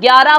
11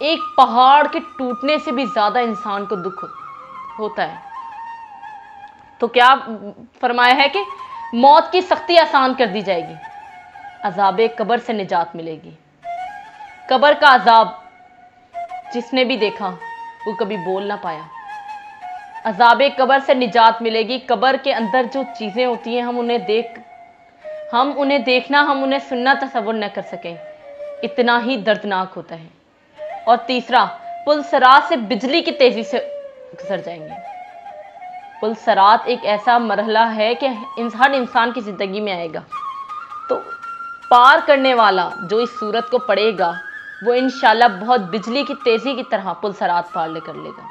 ایک پہاڑ کے ٹوٹنے سے بھی زیادہ انسان کو دکھ ہوتا ہے۔ تو کیا فرمایا ہے کہ موت کی سختی آسان کر دی جائے گی، عذاب قبر سے نجات ملے گی۔ قبر کا عذاب جس نے بھی دیکھا وہ کبھی بول نہ پایا۔ عذاب قبر سے نجات ملے گی۔ قبر کے اندر جو چیزیں ہوتی ہیں ہم انہیں دیکھنا، ہم انہیں سننا تصور نہ کر سکیں، اتنا ہی دردناک ہوتا ہے۔ اور تیسرا، پل صراط سے بجلی کی تیزی سے گزر جائیں گے۔ پل صراط ایک ایسا مرحلہ ہے کہ ہر انسان کی زندگی میں آئے گا، تو پار کرنے والا جو اس سورت کو پڑھے گا وہ انشاءاللہ بہت بجلی کی تیزی کی طرح پل صراط پار کر لے گا۔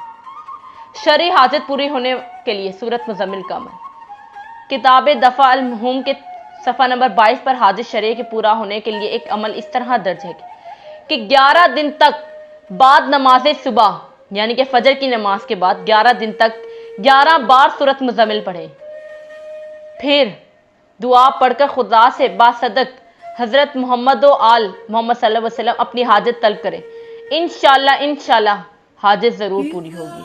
شرعی حاجت پوری ہونے کے لیے سورت مزمل کا عمل۔ کتاب دفع المہوم کے صفحہ نمبر 22 پر حاجت شرعی کے پورا ہونے کے لیے ایک عمل اس طرح درج ہے کہ 11 دن تک بعد نماز صبح یعنی کہ فجر کی نماز کے بعد 11 دن تک 11 بار سورت مزمل پڑھیں، پھر دعا پڑھ کر خدا سے باصدق حضرت محمد و آل محمد صلی اللہ علیہ وسلم اپنی حاجت طلب کریں۔ انشاءاللہ حاجت ضرور پوری ہوگی،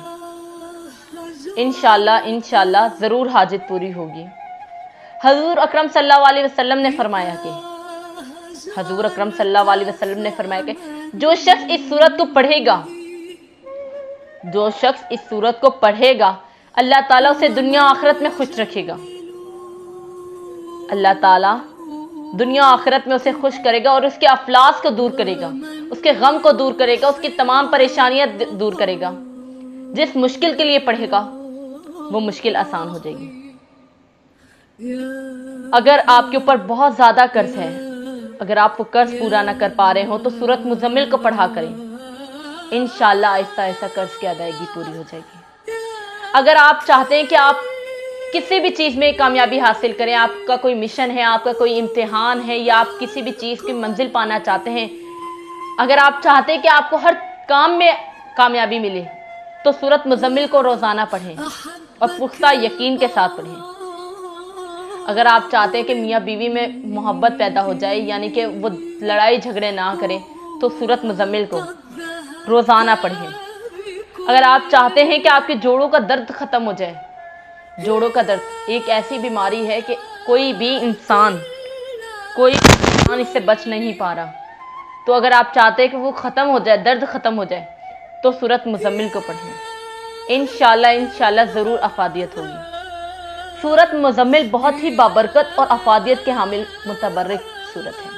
انشاءاللہ ضرور حاجت پوری ہوگی۔ حضور اکرم صلی اللہ علیہ وسلم نے فرمایا کہ جو شخص اس سورت کو پڑھے گا اللہ تعالیٰ اسے دنیا آخرت میں خوش رکھے گا۔ اللہ تعالیٰ دنیا آخرت میں اسے خوش کرے گا اور اس کے افلاس کو دور کرے گا، اس کے غم کو دور کرے گا، اس کی تمام پریشانیاں دور کرے گا۔ جس مشکل کے لیے پڑھے گا وہ مشکل آسان ہو جائے گی۔ اگر آپ کے اوپر بہت زیادہ قرض ہے، اگر آپ کو قرض پورا نہ کر پا رہے ہو تو سورت مزمل کو پڑھا کریں، انشاءاللہ آہستہ آہستہ قرض کی ادائیگی پوری ہو جائے گی۔ اگر آپ چاہتے ہیں کہ آپ کسی بھی چیز میں کامیابی حاصل کریں، آپ کا کوئی مشن ہے، آپ کا کوئی امتحان ہے، یا آپ کسی بھی چیز کی منزل پانا چاہتے ہیں، اگر آپ چاہتے ہیں کہ آپ کو ہر کام میں کامیابی ملے تو سورت مزمل کو روزانہ پڑھیں اور پختہ یقین کے ساتھ پڑھیں۔ اگر آپ چاہتے ہیں کہ میاں بیوی میں محبت پیدا ہو جائے، یعنی کہ وہ لڑائی جھگڑے نہ کریں، تو سورت مزمل کو روزانہ پڑھیں۔ اگر آپ چاہتے ہیں کہ آپ کے جوڑوں کا درد ختم ہو جائے، جوڑوں کا درد ایک ایسی بیماری ہے کہ کوئی انسان اس سے بچ نہیں پا رہا، تو اگر آپ چاہتے ہیں کہ وہ ختم ہو جائے، درد ختم ہو جائے، تو سورت مزمل کو پڑھیں۔ انشاءاللہ ضرور افادیت ہوگی۔ سورت مزمل بہت ہی بابرکت اور افادیت کے حامل متبرک سورت ہے،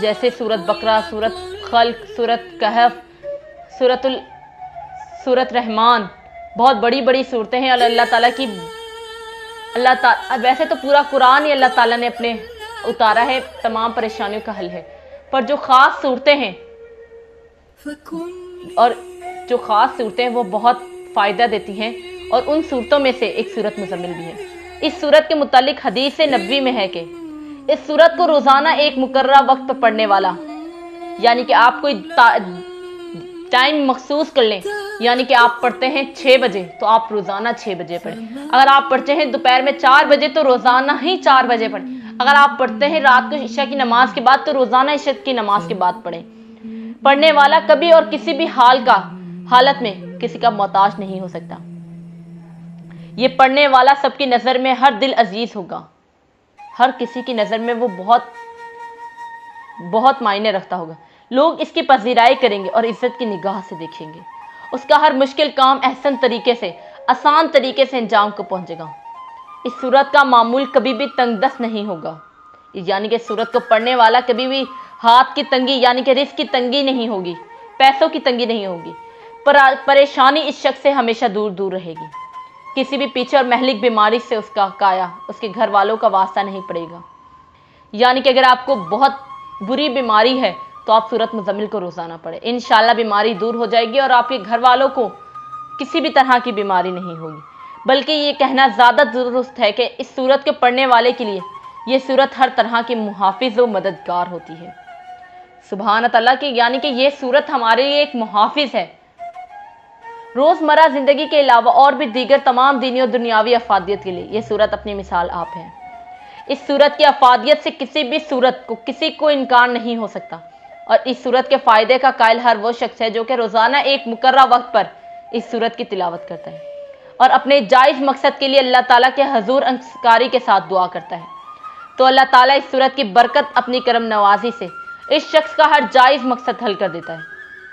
جیسے سورت بقرہ، سورت خلق، سورت کہف، سورت رحمان، بہت بڑی بڑی صورتیں ہیں۔ اور اللہ تعالیٰ ویسے تو پورا قرآن ہی اللہ تعالیٰ نے اپنے اتارا ہے، تمام پریشانیوں کا حل ہے، پر جو خاص صورتیں ہیں وہ بہت فائدہ دیتی ہیں، اور ان صورتوں میں سے ایک سورت مزمل بھی ہے۔ اس سورت کے متعلق حدیث نبوی میں ہے کہ اس سورت کو روزانہ ایک مقررہ وقت پر پڑھنے والا، یعنی کہ آپ کوئی ٹائم مخصوص کر لیں، یعنی کہ آپ پڑھتے ہیں 6 بجے تو آپ روزانہ 6 بجے پڑھیں۔ اگر آپ پڑھتے ہیں دوپہر میں 4 بجے تو روزانہ ہی 4 بجے پڑھیں۔ اگر آپ پڑھتے ہیں رات کو عشاء کی نماز کے بعد تو روزانہ عشاء کی نماز کے بعد پڑھیں۔ پڑھنے والا کبھی اور کسی بھی حالت میں کسی کا محتاج نہیں ہو سکتا۔ یہ پڑھنے والا سب کی نظر میں ہر دل عزیز ہوگا، ہر کسی کی نظر میں وہ بہت معنی رکھتا ہوگا۔ لوگ اس کی پذیرائی کریں گے اور عزت کی نگاہ سے دیکھیں گے۔ اس کا ہر مشکل کام احسن طریقے سے، آسان طریقے سے انجام کو پہنچے گا۔ اس سورت کا معمول کبھی بھی تنگ دست نہیں ہوگا، یعنی کہ سورت کو پڑھنے والا کبھی بھی ہاتھ کی تنگی یعنی کہ رزق کی تنگی نہیں ہوگی، پیسوں کی تنگی نہیں ہوگی، پریشانی اس شخص سے ہمیشہ دور دور رہے گی۔ کسی بھی پیچھے اور مہلک بیماری سے اس کا کایا، اس کے گھر والوں کا واسطہ نہیں پڑے گا۔ یعنی کہ اگر آپ کو بہت بری بیماری ہے تو آپ سورت مزمل کو روزانہ پڑھیں، انشاءاللہ بیماری دور ہو جائے گی اور آپ کے گھر والوں کو کسی بھی طرح کی بیماری نہیں ہوگی۔ بلکہ یہ کہنا زیادہ درست ہے کہ اس سورت کے پڑھنے والے کے لیے یہ سورت ہر طرح کی محافظ و مددگار ہوتی ہے۔ سبحان اللہ کی، یعنی کہ یہ سورت ہمارے لیے ایک محافظ ہے۔ روزمرہ زندگی کے علاوہ اور بھی دیگر تمام دینی اور دنیاوی افادیت کے لیے یہ سورت اپنی مثال آپ ہے۔ اس سورت کی افادیت سے کسی بھی سورت کو کسی کو انکار نہیں ہو سکتا۔ اور اس صورت کے فائدے کا قائل ہر وہ شخص ہے جو کہ روزانہ ایک مقررہ وقت پر اس صورت کی تلاوت کرتا ہے اور اپنے جائز مقصد کے لیے اللہ تعالیٰ کے حضور انصاری کے ساتھ دعا کرتا ہے، تو اللہ تعالیٰ اس صورت کی برکت اپنی کرم نوازی سے اس شخص کا ہر جائز مقصد حل کر دیتا ہے،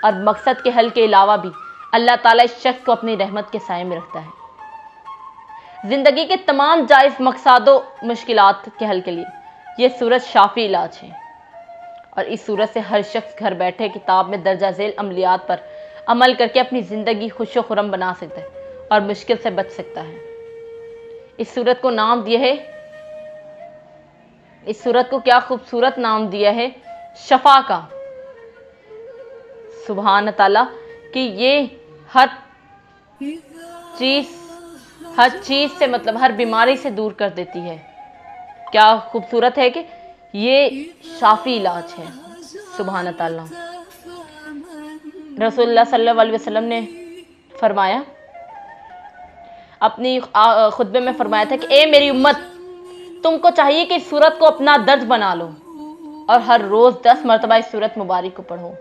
اور مقصد کے حل کے علاوہ بھی اللہ تعالیٰ اس شخص کو اپنی رحمت کے سائے میں رکھتا ہے۔ زندگی کے تمام جائز مقصد و مشکلات کے حل کے لیے یہ صورت شافی علاج ہے، اور اس صورت سے ہر شخص گھر بیٹھے کتاب میں درجہ ذیل عملیات پر عمل کر کے اپنی زندگی خوش و خرم بنا سکتا ہے اور مشکل سے بچ سکتا ہے۔ اس صورت کو نام دیا ہے، اس صورت کو کیا خوبصورت نام دیا ہے، شفا کا۔ سبحان تعالیٰ کہ یہ ہر چیز سے مطلب ہر بیماری سے دور کر دیتی ہے۔ کیا خوبصورت ہے کہ یہ شافی علاج ہے۔ سبحان تعالیٰ۔ رسول اللہ صلی اللہ علیہ وسلم نے فرمایا، اپنی خطبے میں فرمایا تھا کہ اے میری امت، تم کو چاہیے کہ اس سورت کو اپنا درد بنا لو اور ہر روز 10 مرتبہ اس سورت مبارک کو پڑھو۔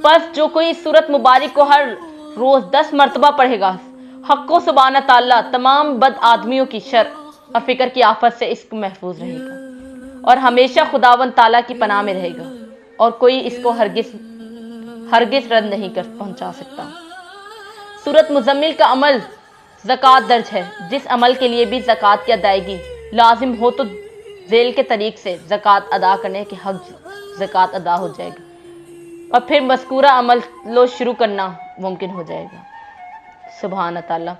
بس جو کوئی اس سورت مبارک کو ہر روز 10 مرتبہ پڑھے گا، حق و سبحانہ تعالیٰ تمام بد آدمیوں کی شر اور فکر کی آفت سے اس کو محفوظ رہے گا اور ہمیشہ خداوند تعالیٰ کی پناہ میں رہے گا، اور کوئی اس کو ہرگز رد نہیں کر پہنچا سکتا۔ سورت مزمل کا عمل زکوٰۃ درج ہے، جس عمل کے لیے بھی زکوٰۃ کی ادائیگی لازم ہو تو ذیل کے طریق سے زکوٰۃ ادا کرنے کے حق زکوٰۃ ادا ہو جائے گا، اور پھر مذکورہ عمل لو شروع کرنا ممکن ہو جائے گا۔ سبحان تعالیٰ۔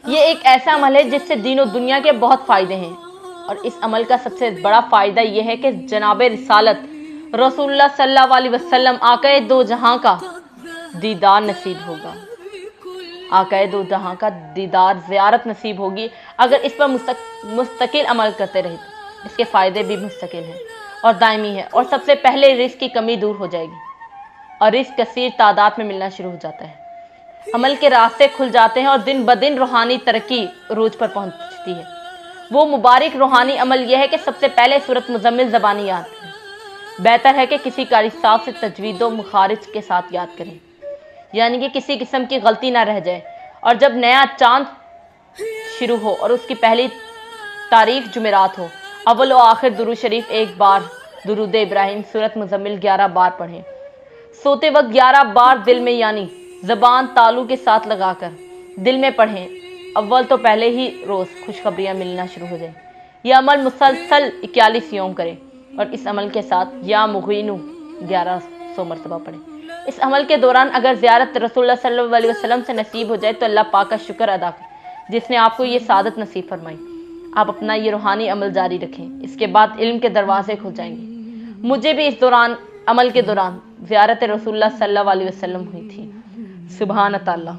یہ ایک ایسا عمل ہے جس سے دین و دنیا کے بہت فائدے ہیں، اور اس عمل کا سب سے بڑا فائدہ یہ ہے کہ جناب رسالت رسول اللہ صلی اللہ علیہ وسلم آقا دو جہاں کا دیدار نصیب ہوگا، آقا دو جہاں کا دیدار زیارت نصیب ہوگی اگر اس پر مستقل عمل کرتے رہے تو اس کے فائدے بھی مستقل ہیں اور دائمی ہے، اور سب سے پہلے رزق کی کمی دور ہو جائے گی اور رزق کثیر تعداد میں ملنا شروع ہو جاتا ہے، عمل کے راستے کھل جاتے ہیں اور دن بدن روحانی ترقی عروج پر پہنچتی ہے۔ وہ مبارک روحانی عمل یہ ہے کہ سب سے پہلے سورت مزمل زبانی یاد کریں، بہتر ہے کہ کسی قاری صاحب سے تجوید و مخارج کے ساتھ یاد کریں، یعنی کہ کسی قسم کی غلطی نہ رہ جائے، اور جب نیا چاند شروع ہو اور اس کی پہلی تاریخ جمعرات ہو، اول و آخر درود شریف 1 بار، درود ابراہیم سورت مزمل 11 بار پڑھیں، سوتے وقت 11 بار دل میں یعنی زبان تالو کے ساتھ لگا کر دل میں پڑھیں، اول تو پہلے ہی روز خوشخبریاں ملنا شروع ہو جائیں۔ یہ عمل مسلسل 41 یوم کریں، اور اس عمل کے ساتھ یا مغینو 1100 مرتبہ پڑھیں۔ اس عمل کے دوران اگر زیارت رسول اللہ صلی اللہ علیہ وسلم سے نصیب ہو جائے تو اللہ پاک کا شکر ادا کریں جس نے آپ کو یہ سعادت نصیب فرمائی۔ آپ اپنا یہ روحانی عمل جاری رکھیں، اس کے بعد علم کے دروازے کھل جائیں گے۔ مجھے بھی اس دوران عمل کے دوران زیارت رسول اللہ صلی اللہ علیہ وسلم ہوئی تھی۔ سبحان تعالیٰ۔